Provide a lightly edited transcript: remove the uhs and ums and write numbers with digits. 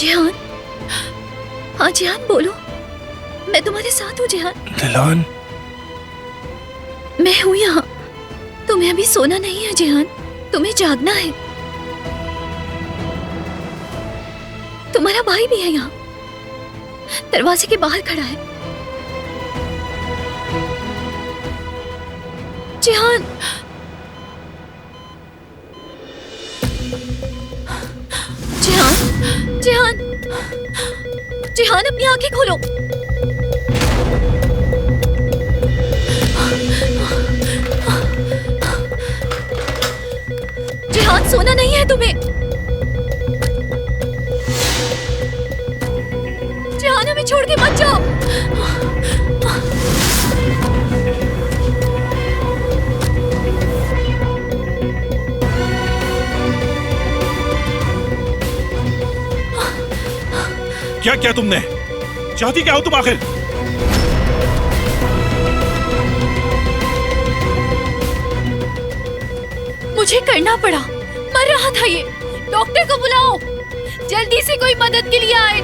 जिहान, हाँ जिहान बोलो, मैं तुम्हारे साथ हूँ जिहान। दिलान, मैं हूँ यहाँ। तुम्हें अभी सोना नहीं है जिहान, तुम्हें जागना है। तुम्हारा भाई भी है यहाँ, दरवाजे के बाहर खड़ा है। जिहान, जिहान, जिहान, जिहान अपनी आंखें खोलो। जिहान सोना नहीं है तुम्हें। जिहान हमें छोड़ के मत जाओ। क्या किया तुमने? चाहती क्या हो तुम आखिर? मुझे करना पड़ा, मर रहा था ये। डॉक्टर को बुलाओ, जल्दी से कोई मदद के लिए आए।